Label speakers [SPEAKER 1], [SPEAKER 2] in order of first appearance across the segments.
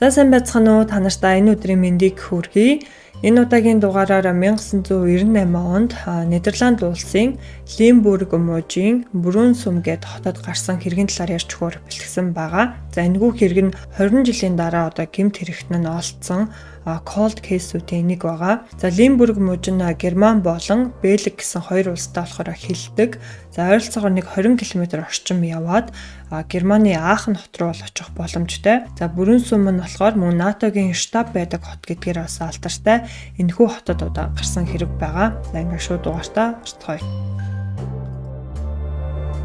[SPEAKER 1] За сайн байцгаана уу? Та нартай энэ өдрийн мэндийг хүргэе. Энэ удаагийн дугаараар 1998 онд Нидерланд улсын Лимбург мужийн Бүрэн сум гээд хотод гарсан хэргийн талаар ярьж өгөхөөр бэлтгэсэн байгаа. За энэгүй хэрэг нь 20 жилийн дараа одоо гэмт хэрэгтэн нь олцсон cold case-үүдийн нэг байгаа. За Лимбург муж нь Герман болон Бельги гэсэн хоёр улстай болохоор хилдэг. За ойролцоогоор нэг 20 км орчим яваад Германы Аахен хот руу очих боломжтой. За Бүрэн сум нь болохоор мөн НАТОгийн штаб байдаг хот гэдгээр бас алдартай. Энэхүү хотод одоо гарсан хэрэг байгаа. За ингээд шууд дугаартаа орцгоё.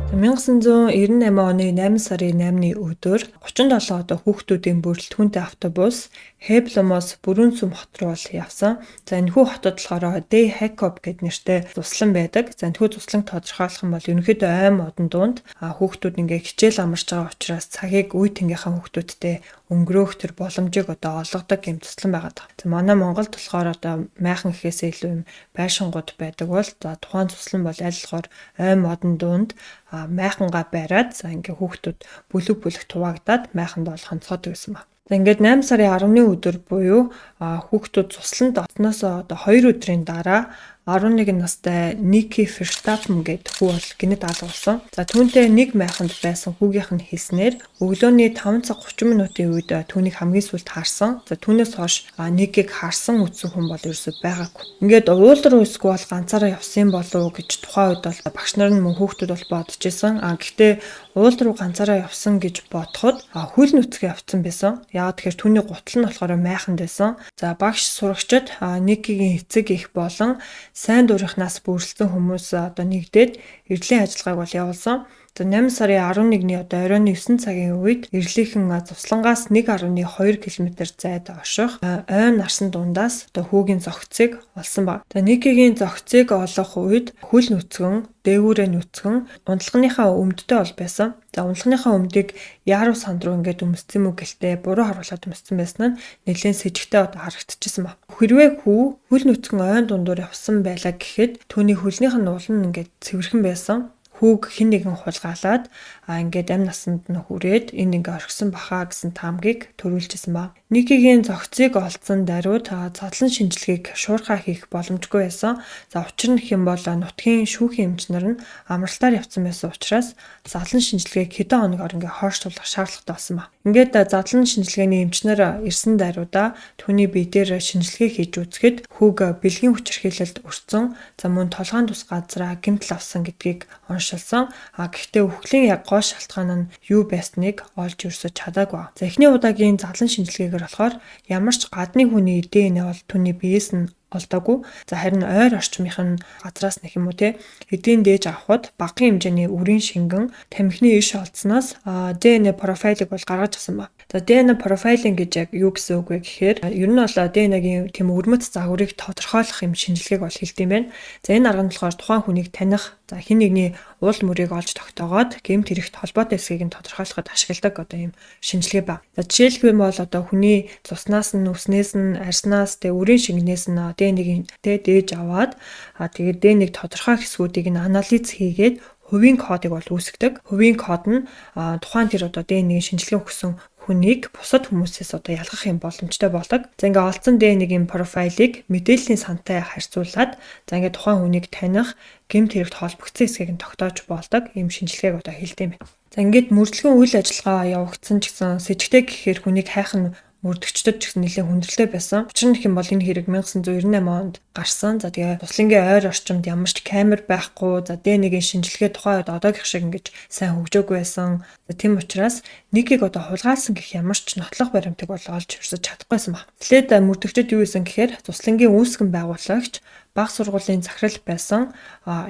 [SPEAKER 1] 1998 оны 8 сарын 8-ны өдөр 37 одоо хүүхдүүдийн бүрэлдэхүүнтэй автобус Хэбломоос Бүрэн сум хот руу явсан. За энэхүү хотод болохоор Дэй Хакоб гэд нэртэй туслан байдаг. За энэхүү тусланг тодорхойлох юм бол ерөнхийдөө ой модон дунд хүүхдүүд ингээ хичээл амарч байгаа учраас цагийг үе тэнгийнхаа хүүхдүүдтэй өнгөрөөх төр боломжийг одоо олгодог юм туслан байгаа. За манай Монголд болохоор одоо майхан гэхээсээ илүү юм байшингууд байдаг бол за тухайн туслан бол аль болохоор ой модон дунд майхангаа бариад за ингээ хүүхдүүд бүлэг туваагдаад майханд бол хонцоодог гэсэн ба. За ингээд 8 сарын 10-ны өдөр буюу хүүхдүүд тусланд отсноосоо одоо 2 өдрийн дараа 11 настай Ники Ферштапен гэдэг хүү бол гинэт алгуулсан. За түүнтэй нэг майханд байсан хүүгийнх нь хэлснээр өглөөний 5 цаг 30 минутын үед түүнийг хамгийн сүүлд харсан. За түүнээс хойш Никийг харсан үтсэн хүн бол ерөөсөй байгаагүй. Ингээд уул руу эсвэл ганцаараа явсан болов уу гэж тухайн үед бол багш нар нь мөн хүүхдүүд бол бодож исэн. Гэхдээ уул руу ганцаараа явсан гэж бодоход хөл нүцгэн явцсан байсан. Яагаад тэгэхээр түүний гутал нь болохоор майханд байсан. За багш сурагчид Никигийн эцэг их болон сайн дурынхнаас бүрэлдсэн хүмүүс одоо нэгдээд эрдлийн ажиллагааг бол явуулсан. За 8 сарын 11-ний одоо оройн 9 цагийн үед эрлийнхэн туслангаас 1.2 км зайд орших ойн нарсан дундаас одоо хүүгийн зохицыг олсон баг. За Никигийн зохицыг олох үед хөл нүцгэн, дээгүүрээ нүцгэн унтлагынхаа өмдтэй бол байсан. За унтлагынхаа өмдийг яаруу санд руу ингээд өмссөн мө гэлтэй буруу харуулад өмссөн байсан нь нэлээд сэжигтэй одоо харагдчихсан баг. Хэрвээ хөл нүцгэн ойн дундуур явсан байлаа гэхэд түүний хөлнийх нь уул нь ингээд цэвэрхэн байсан. Хүүг хэн нэгэн хулгайлаад ингээд амь насанд нь хүрээд энэ ингээ орхисон бахаа гэсэн таамгийг төрүүлжсэн ба. Никигийн зохицыг олдсон даруйд задлан шинжилгээг шуурхаа хийх боломжгүй байсан. За учир нь хэм бол нутгийн шүүхийн эмчнэр нь амралтаар явцсан байсан учраас задлан шинжилгээг хэдэн хоногор ингээ хойшлуулах шаардлагатай болсон ба. Ингээд задлан шинжилгээний эмчнэр ирсэн даруйда түүний бие дээр шинжилгээ хийж үзэхэд хүүг бэлгийн хүчирхийлэлд өртсөн. За мөн толгойн тус газраа гэмтэл авсан гэдгийг оншилсан. Гэхдээ үхлийн яг гол шалтгаан нь юу байсныг олж өрсөж чадаагүй. За эхний удаагийн задлан шинжилгээгээр болохоор ямар ч гадны хүний ДНХ бол түүний биеэс нь олдоогүй. За харин ойр орчмынх нь газраас нэг юм уу те эдийн дээж авахд багахан хэмжээний үрийн шингэн тамхины иш олдсноос ДНХ профайлыг бол гаргаж авсан ба. За ДНХ профайлинг гэж яг юу гэсэн үг вэ гэхээр ер нь бол ДНХ-гийн тийм өрмөц загварыг тодорхойлох юм шинжилгээг бол хэлдэг юм байна. За энэ арга нь болохоор тухайн хүнийг таних, за хэн нэгний уул мөрийг олж тогтоогоод гэмт хэрэгт холбоотой эсхийг нь тодорхойлоход ашигладаг одоо юм шинжилгээ ба. За жишээлбэл бол одоо хүний цуснаас нь, үснээс нь, арснаас тэ үрийн шингэнээс нь ДНХ-ийн дээж аваад тэгээд ДНХ-ийг тодорхой хэсгүүдийг нь анализ хийгээд хувийн кодыг бол үүсгдэг. Хувийн код нь тухайн тэр одоо ДНХ-ийн шинжилгээ өгсөн хүнийг бусад хүмүүсээс одоо ялгах юм боломжтой болдог. За ингээ олдсон ДНХ-ийн профайлыг мэдээллийн сантай харьцуулаад за ингээ тухайн хүнийг таних, гэмт хэрэгт холбогдсон эсхийг нь тогтоож болдог юм шинжилгээг одоо хэлдэг юм байна. За ингээд мөрдлөгөн үйл ажиллагаа явагдсан ч гэсэн с ิจ гтэй гэхээр хүнийг хайх нь мөрдөгчдөд ч гэсэн нэлээд хүндрэлтэй байсан. Учир нь хэм бол энэ хэрэг 1998 онд гарсан. За тэгээ туслангийн ойр орчимд ямар ч камер байхгүй, за ДНХ-ийн шинжилгээ тухайн үед одоогийн шиг ингэж сайн хөгжөөгүй байсан. Тийм учраас Никийг одоо хулгайлсан гэх ямар ч нотлох баримтыг бол олж өрсөж чадахгүйсэн ба. Эхлээд мөрдөгчдөд юу исэн гэхээр туслангийн үүсгэн байгуулагч баг сургуулийн захирал байсан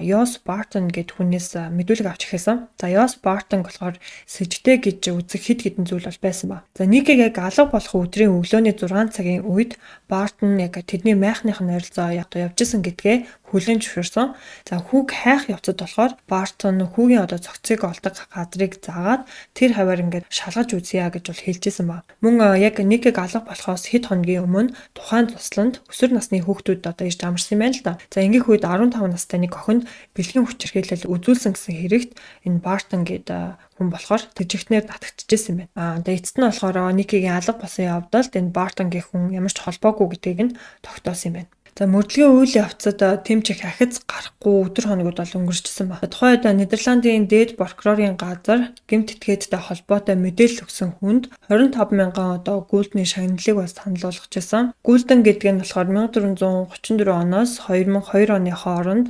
[SPEAKER 1] Йос Бартон гэд хүнээс мэдүүлэг авч ирсэн. За Йос Бартон болохоор сэжтэй гэж үзэх хэд хэдэн зүйл бол байсан ба. За Никийг яг алга болох өдрийн өглөөний 6 цагийн үед Бартон яг тэдний майхных нь ойролцоо явж исэн гэдгээ хүлээн зөвшөөрсөн. За хүүг хайх явцад болохоор Бартон хүүгийн одоо цогцыг олдог газрыг заагаад тэр хаваар ингээд шалгаж үзье гэж бол хэлжсэн ба. Мөн яг Никийг алга болохоос хэд хоногийн өмнө тухайн тусланд өсвөр насны хүүхдүүд одоо ирж амарсан юм байна л да. За ингээх үед 15 настай нэг охинд бэлгийн хүчирхийлэл үзүүлсэн гэсэн хэрэгт энэ Бартон гэдэг хүн болохоор тэжигтнээр татагдчихсэн юм байна. Тэгээ эцэст нь болохоор Никигийн алга болсон явдалд энэ Бартон гэх хүн ямар ч холбоогүй гэдгийг нь тогтоосон юм байна. За мөрдлөгийн үйл явцад тэмцэх ахиц гарахгүй өдөр хоногуд бол өнгөрчихсөн байна. Тухайн үед Нидерландын дээд прокурорын газар гэмт этгээдтэй холбоотой мэдээлэл өгсөн хүнд 25 мянган одоо гүйлдний шагналыг бас санал болгожсэн. Гүйлдэн гэдэг нь болохоор 1434 оноос 2002 оны хооронд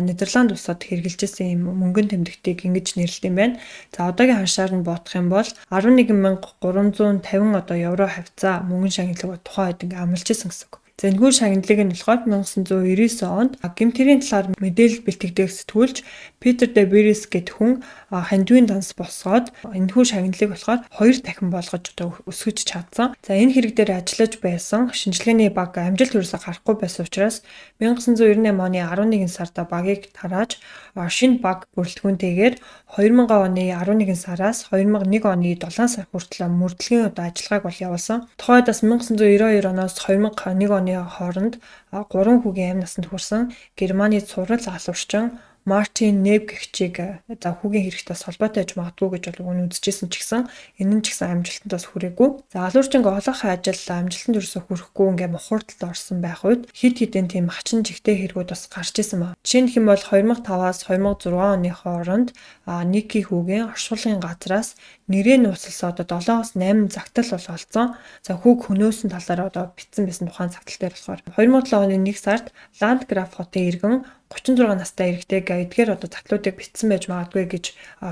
[SPEAKER 1] Нидерланд улсад хэрэгжилжсэн юм мөнгөн тэмдэгтийг ингэж нэрлэдэг юм байна. За одоогийн ханшаар нь бодох юм бол 11,350 одоо евро хавцаа мөнгөн шагналыг тухайн үед ингээ амлаж исэн гэсэн үг. За энэхүү шагналыг нь болохоор 1999 онд гэмтэрийн талаар мэдээлэл бэлтгэдэг сэтгүүлч Питер де Берис гэдэг хүн хандивын данс босгоод энэхүү шагналыг болохоор 2 дахин болгож одоо өсгөж чадсан. За энэ хэрэг дээр ажиллаж байсан шинжилгээний баг амжилт хүрээсээ гарахгүй байсан учраас 1998 оны 11 сард багийг тарааж шинэ баг бүрэлдэхүүнтэйгээр 2000 оны 11 сараас 2001 оны 7 сар хүртэл мөрдлөгийн одоо ажиллагааг бол явуулсан. Тухайн удаас 1992 оноос 2001 оны хооронд 3 хүүгийн амь насанд хүрсэн Германы цуврал алуурчин Мартин Неб гэгчийг за хүүгийн хэрэгтээс холбоотой байж магадгүй гэж бол өгөн үзэжсэн ч гэсэн энэ нь ч гэсэн амжилтанд хүрээгүй. За алуурчинг олгохын ажил амжилтанд өрсө хүрэхгүй ингээ мухардталд орсон байх үед хид хідэн тийм хачин жигтэй хэрэгүүд бас гарч исэн ба. Жишээ нь хэм бол 2005-аас 2006 оны хооронд Ники хүүгийн оршуулгын газраас нэрээ нууцлсан одоо 7-8 загтал бол олцсон. За хүүг хөнөөсөн талаараа одоо битсэн байсан тухайн загтал дээр болохоор 2007 оны 1 сард Ландграф хотын иргэн 36 настай эрэгтэйг эдгээр одоо загтлуудыг битсэн байж магадгүй гэж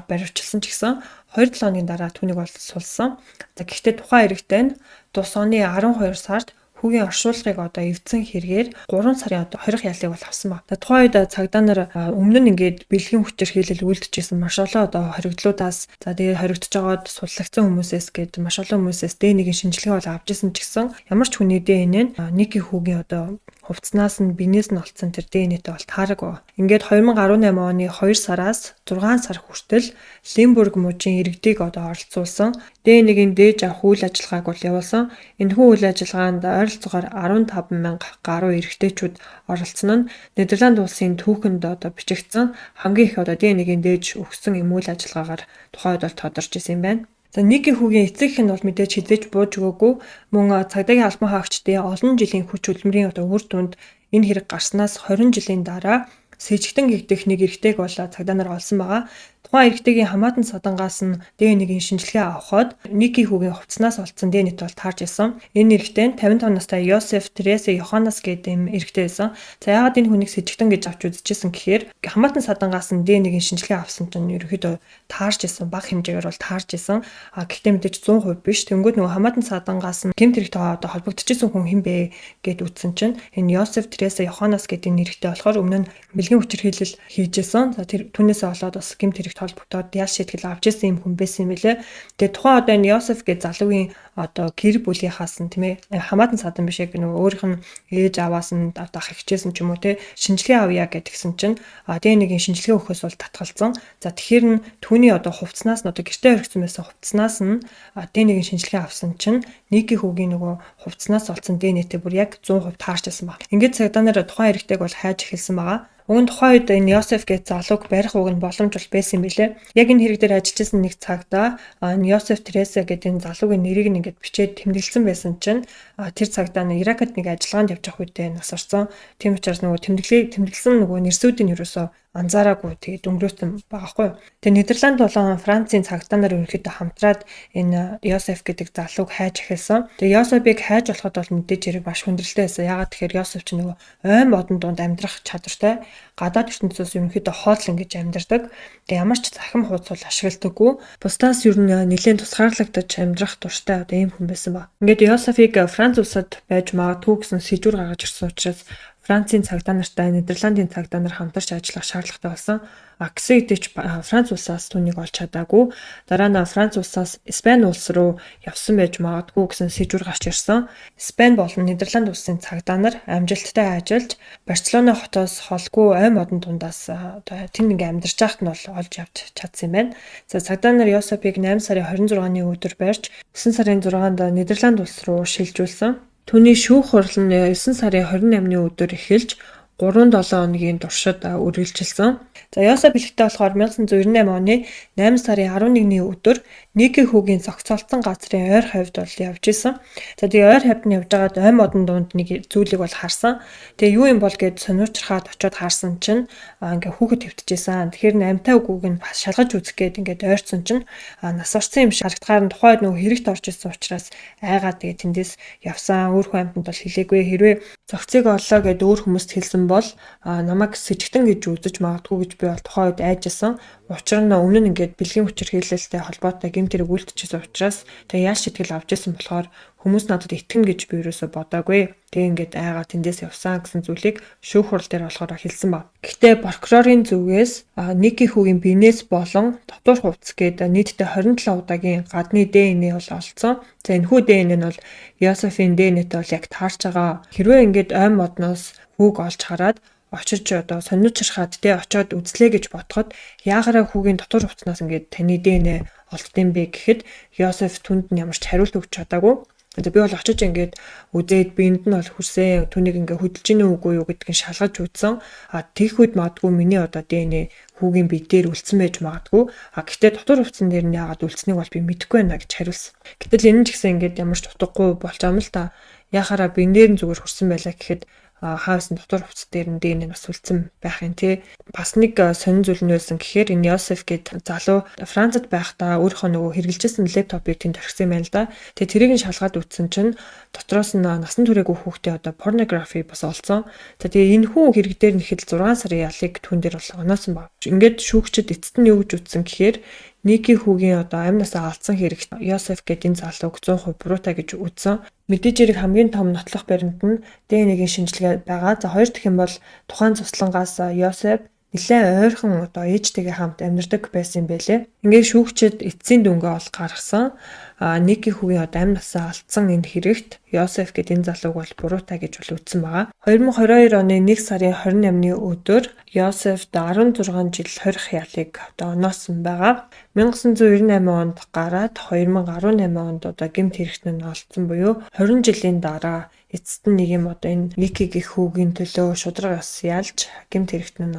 [SPEAKER 1] баривчилсан ч гэсэн 2-7 хоногийн дараа түүнийг бол сулсан. За гэхдээ тухайн эрэгтэй нь тус оны 12 сард хүүгийн оршуулгыг одоо эвдсэн хэрэгээр 3 сарын одоо хорих ялыг бол авсан ба. Тухайн үед цагдаа нар өмнө нь ингээд бэлгийн хүчирхийлэл үйлдчихсэн маш олон одоо хоригдлуудаас за тэгээд хоригдож байгаад суллагдсан хүмүүсээс гээд маш олон хүмүүсээс D1-ийн шинжилгээ бол авч исэн ч гэсэн ямар ч хүний DNA Ники хүүгийн одоо хувцснаас нь бинээс нь олцсон тэр ДНХ-тэй бол таараагүй. Ингээд 2018 оны 2 сараас 6 сар хүртэл Лимбург мужийн иргэдийг одоо оролцуулсан ДНХ-ийн дээж авах үйл ажиллагааг бол явуулсан. Энэхүү үйл ажиллагаанд ойролцоогоор 15 мянга гаруй эрэгтэйчүүд оролцсон нь Нидерланд улсын түүхэнд одоо бичигдсэн хамгийн их одоо ДНХ-ийн дээж өгсөн юм үйл ажиллагаагаар тухайд бол тодорч исэн юм байна. За Ники хүүгийн эцэг эх нь бол мэдээж хідэж бууж өгөөгүй мөн цагдаагийн албан хаагчдын олон жилийн хүч хөдөлмөрийн одоо үр дүнд энэ хэрэг гарснаас 20 жилийн дараа сэжигтэн гэгдэх нэг эрэгтэйг бол цагдаа нар олсон байгаа. Тухайн эрэгтэйгийн хамаатан садангаас нь ДНХ-ийн шинжилгээ авахад Ники хүүгийн хувцснаас олдсон ДНХ бол таарч исэн. Энэ эрэгтэй нь 55 настай Йосеф Тересе Йоханнес гэдэг юм эрэгтэй байсан. За яагаад энэ хүнийг сэжигтэн гэж авч үзэжсэн гэхээр хамаатан садангаас нь ДНХ-ийн шинжилгээ авсан чинь ерөөхдөө таарч исэн, бага хэмжээгээр бол таарч исэн. Гэхдээ мэдээж 100% биш. Тэнгүүд нөгөө хамаатан садангаас нь гэмт хэрэгтэй одоо холбогдчихсэн хүн хэн бэ гэд үзсэн чинь энэ Йосеф Тересе Йоханнес гэдэг энэ эрэгтэй болохоор өмнө нь бэлгийн хүчирхийлэл хийжсэн. За тэр түүнээсээ болоод бас гэмт хэрэгт холбогдоод ял шийтгэл авч ирсэн юм хүн байсан юм билэ. Тэгээ тухайн одоо энэ Йосеф гэж залуугийн одоо гэр бүлийнхаас нь тийм ээ хамаатан садан биш яг нөгөө өөрийнх нь ээж аваас нь одоо ах хичээсэн ч юм уу те шинжилгээ авъя гэдгсэн чинь ДНХ-ийн шинжилгээ өгөхөөс бол татгалзсан. За тэгэхээр нь түүний одоо хувцснаас нь одоо гэртээ өргөцсөн байсан хувцснаас нь ДНХ-ийн шинжилгээ авсан чинь Ники хүүгийн нөгөө хувцснаас олсон ДНХ-тэй бүр яг 100% таарч байсан баг. Ингээд цагдаа нар тухайн эрэгтэйг бол хайж эхэлсэн байгаа. Өгөн тухайн үед энэ Йосеф гэж залууг барих уг нь боломж бол байсан юм билэ. Яг энэ хэрэг дээр ажиллаж байсан нэг цагдаа Йосеф Тересе гэдэг энэ залуугийн нэрийг нь ингээд бичээд тэмдэглэсэн байсан чинь тэр цагдаа нь Иракт нэг ажиллагаанд явж явах үедээ нас орсон. Тийм учраас нөгөө тэмдэглэсэн нөгөө нэрсүүдийн ерөөсөө анзаараагүй тэгээд өнгөрөөсөн байгаа хгүй. Тэгээд Нидерланд болон Францын цагдаа нар ерөнхийдөө хамтраад энэ Йосеф гэдэг залууг хайж эхэлсэн. Тэгээд Йосефийг хайж болоход бол мэдээж хэрэг маш хүндрэлтэй байсан. Ягаад тэгэхээр Йосеф ч нөгөө ойн модон дунд амьдрах чадвартай. Гадаад ертөнцөөс ерөнхийдөө хооллон гэж амьдардаг. Тэгээд ямар ч захим хуудас бол ашигладаггүй. Бусдаас ер нь нэлээд тусгаарлагдаж амьдрах дуртай одоо ийм хүн байсан ба. Ингээд Йосефийг Франц улсад байж магадгүй гэсэн сэжвэр гаргаж ирсэн учраас Францын цагдаа нартай Нидерландын цагдаа нар хамтарч ажиллах шаардлагатай болсон. Гэсэн хэдий ч Франц улсаас түүнийг олж чадаагүй. Дараа нь Франц улсаас Испани улс руу явсан байж магадгүй гэсэн сэжвэр гарч ирсэн. Испани болон Нидерланд улсын цагдаа нар амжилттай ажиллаж Барселона хотоос холгүй ой модон дундаас тэнд ингээ амьдарч байхад нь бол олж явж чадсан юм байна. За цагдаа нар Йосепийг 8 сарын 26-ны өдөр барьж 9 сарын 6-нд Нидерланд улс руу шилжүүлсэн. Түүний шүүх хурал нь 9 сарын 28-ны өдөр эхэлж 3-7 хоногийн туршид үргэлжилсэн. За Йосеп хэлэхдээ болохоор 1998 оны 8 сарын 11-ний өдөр Ники хүүгийн зохицолтсон газрын ойр хавьд бол явж исэн. За тэгээ ойр хавьд нь явж байгаад ой модон дунд нэг зүйлийг бол харсан. Тэгээ юу юм бол гэд сониучрахад очиод харсан чинь ингээ хүүхэд твтчихсэн. Тэгэхээр амтай үгүйг нь шалгаж үзэх гээд ингээд ойрцсон чинь нас орсон юм шиг харагдахаар нь тухайд нөгөө хэрэгт орж исэн учраас айгаа тэгээ тэндээс явсан. Өөр хүн амьтанд бол хэлээгүй. Хэрвээ зохицыг оллоо гэд өөр хүмүүст хэлсэн бол намайг сэжигтэн гэж үзэж магадгүй гэж би бол тухайн үед айжсэн. Учир нь өмнө нь ингээд бэлгийн хүчээр хийлэлтэй холбоотой гэмт хэрэг үйлдчихсэн учраас тэгээ яаж сэтгэл авч ирсэн болохоор хүмүүс надад итгэн гэж би ерөөсө бодоагүй. Тэгээ ингээд айгаа тэндээс явсан гэсэн зүйлийг шүүх хурал дээр болохоор хэлсэн баг. Гэхдээ прокурорын зүгээс Ники хүүгийн биенээс болон дотор хувцс гээд нийтдээ 27 удаагийн гадны ДНХ бол олцсон. За энэхүү ДНХ нь бол Йосефийн ДНХ-тэй бол яг таарч байгаа. Хэрвээ ингээд ой модноос хүүг олж хараад очиж сониучрахад очиод үзлээ гэж бодоход яагараа хүүгийн дотор хувцснаас ингээд таны ДНХ олдсон бэ гэхэд Йосеф түнд нь ямар ч хариулт өгч чадаагүй. Би бол очиж ингээд үзээд биэнд нь бол хүрсэн түүнийг ингээд хөдөлж ийн үгүй юу гэдгийг шалгаж үзсэн. Тэгэх үед магадгүй миний ДНХ хүүгийн бие дээр үлдсэн байж магадгүй. Гэхдээ дотор хувцсан дээр нь яагаад үлдсэнийг бол би мэдэхгүй байна гэж хариулсан. Гэтэл энэ ч гэсэн ингээд ямар ч утгагүй болж байгаа юм л та. Яхаараа биенээр нь зүгээр хүрсэн байлаа гэхэд хаасан дотор хувцас дээр нь ДНХ бас үлдсэн байх юм тий. Бас нэг сонин зүйл нь байсан гэхээр энэ Йосеф гээд залуу Францад байхдаа өөрийнхөө нөгөө хэрэгжилжсэн лэптопыг тэнд орхисон юм байна л да. Тэгээ тэрийг нь шалгаад үзсэн чинь дотроос нь насан туршаагүй хүүхдээ порнографи бас олцсон. За тэгээ энэ хүн хэрэг дээр нь ихэд 6 сарын ялыг түүн дээр бол оноосон баг. Ингээд шүүгчд эцэст нь юу гэж үзсэн гэхээр Ники хүүгийн амнасаа алдсан хэрэгт Йосеф гэдэг энэ залууг 100% буруутай гэж үзсэн. Мэдээж хэрэг хамгийн том нотлох баримт нь ДНХ-ийн шинжилгээ байгаа. За хоёр дахь юм бол тухайн цуслангаас Йосеф нэлээд ойрхон ээжтэйгээ хамт амьдардаг байсан юм байлээ. Ингээд шүүгчид эцсийн дүнгээ ол гаргасан. Ники хүүгийн амь насаа алдсан энэ хэрэгт Йосеф гэдэг энэ залууг бол буруутай гэж бол үзсэн байгаа. 2022 оны 1 сарын 28-ны өдөр Йосефт 16 жил хорих ялыг оноосон байгаа. 1998 онд гараад 2018 онд гэмт хэрэгт нь олдсон буюу 20 жилийн дараа эцэст нь нэг юм энэ Ники гэх хүүгийн төлөө шударга бас ялж гэмт хэрэгт нь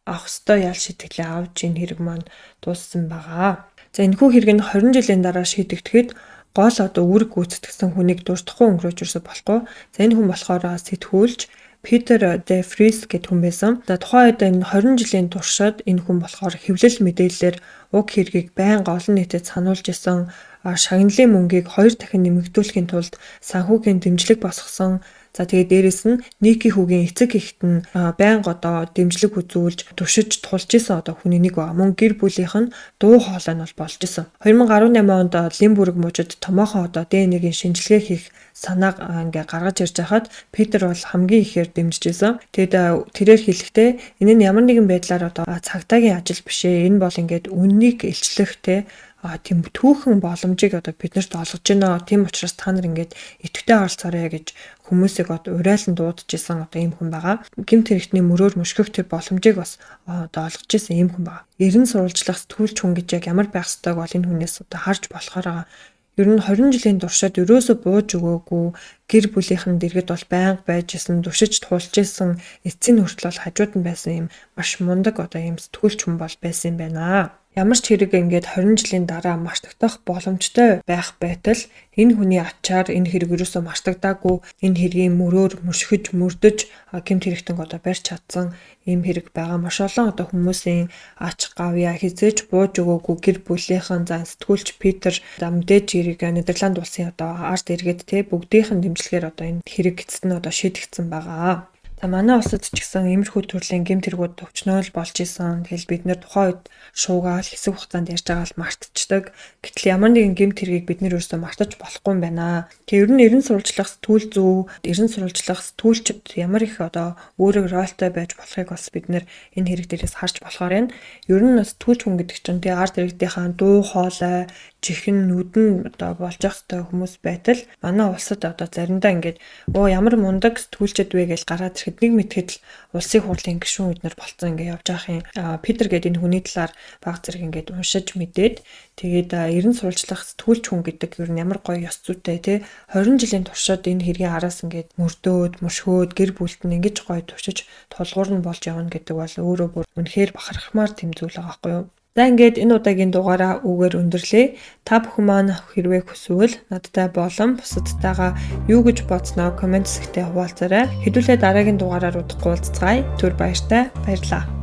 [SPEAKER 1] авах ёстой ял шийтгэлээ авч энэ хэрэг маань дууссан байгаа. За энэ хүү хэрэг нь 20 жилийн дараа шийдэгдэхэд гол үүрэг гүйцэтгэсэн хүнийг дуртахгүй өнгөрөөж ирсэн болохгүй. За энэ хүн болохоор сэтгүүлч Питер де Фрис гэдэг хүн байсан. За тухайн үед энэ 20 жилийн туршид энэ хүн болохоор хэвлэл мэдээлэлээр уг хэргийг байнга олон нийтэд сануулж исэн. Шагналын мөнгийг 2 дахин нэмэгдүүлэхийн тулд санхүүгийн дэмжлэг босгосон. За тэгээ дээрэс нь Ники хүүгийн эцэг эхт нь байнга дэмжлэг үзүүлж туршиж тулж исэн хүний нэг ба мөн гэр бүлийнх нь дуу хоолой нь бол болж исэн. 2018 онд Лимбург мужид томоохон ДНХ-ийн шинжилгээ хийх санааг ингээ гаргаж ирж хахад Питер бол хамгийн ихээр дэмжиж исэн. Тэгэд тэрээр хэлэхдээ энэ нь ямар нэгэн байдлаар цагтаагийн ажил биш ээ. Энэ бол ингээд үннийг илчлэх тийм түүхэн боломжийг биднэрт олгож байна. Тийм учраас та нар ингээд идэвхтэй оролцоорой гэж хүмүүсийг урайлан дуудаж исэн ийм хүн байгаа. Гэмт хэрэгтний мөрөөр мөшгөх тэр боломжийг бас олгож исэн ийм хүн байгаа. Эрен сурвалжлах сэтгүүлч хүн гэж яг ямар байх ёстойг бол энэ хүнээс харж болохоор ер нь 20 жилийн туршид ерөөсө бууж өгөөгүй гэр бүлийнхэн дэргэд бол байнга байж исэн, туршиж тулж исэн, эцсийн хүртэл бол хажууд нь байсан юм маш мундаг ийм сэтгүүлч хүн бол байсан юм байна. Ямар ч хэрэг ингээд 20 жилийн дараа мартагдах боломжтой байх байтал энэ хүний ачаар энэ хэрэг ерөөсөө мартагдаагүй, энэ хэргийн мөрөөр мөшгөж мөрдөж гэмт хэрэгтэн барьж чадсан ийм хэрэг байгаа. Маш олон хүмүүсийн ач гавьяа хизээж бууж өгөөгүй гэр бүлийнхэн сэтгүүлч Питер мэдээж хэрэг Нидерланд улсын ард иргэд бүгдийнх нь дэмжлэгээр энэ хэрэг эцэст нь шийдэгдсэн байгаа. За манай улсад ч гэсэн иймэрхүү төрлийн гэмт хэрэгүүд өвчнөөл болж исэн. Тэгэл бид нэр тухайн үед шуугаал хэсэг хугацаанд ярьж байгаа л мартчихдаг. Гэтэл ямар нэгэн гэмт хэргийг бид нэр өөрсдөө мартаж болохгүй юм байна. Тэгээ ер нь эрен сурвалжлах сэтгүүл зүй, эрен сурвалжлах сэтгүүлчд ямар их одоо өөрөөр ролтой байж болохыг бас бид нэр энэ хэрэг дээрээс харж болохоор байна. Ер нь сэтгүүлч хүн гэдэг чинь тэгээ арт иргэдийнхаа дуу хоолой чихэн нүдэн одоо болж явах хэвээр хүмүүс байтал манай улсад одоо заримдаа ингээд ямар мундаг сэтгүүлчд вэ гэж гараад ирэхэд нэг мэтгэл улсын хурлын гишүүн эднэр болцсон ингээд явж байгаа юм. Питер гэдэг энэ хүний талаар баг зэрэг ингээд уншиж мэдээд тэгээд эрен сурвалжлах сэтгүүлч хүн гэдэг ер нь ямар гоё ёс зүйтэй те 20 жилийн туршид энэ хэргийн араас ингээд мөрдөөд мөшгөөд гэр бүлт нь ингэж гоё тушиж тулгуур нь болж явна гэдэг бол өөрөө бүр үнэхээр бахархмаар тэм зүйл байгаа байхгүй юу? За ингээд энэ удаагийн дугаараа үгээр өндөрлөө. Та бүхэн маань хэрвээ хүсвэл надтай болон бусадтайгаа юу гэж бодсноо комент хэсэгтээ хуваалцаарай. Хэдүүлээ дараагийн дугаараар удахгүй уулзцгаая. Түр баяртай баярлалаа.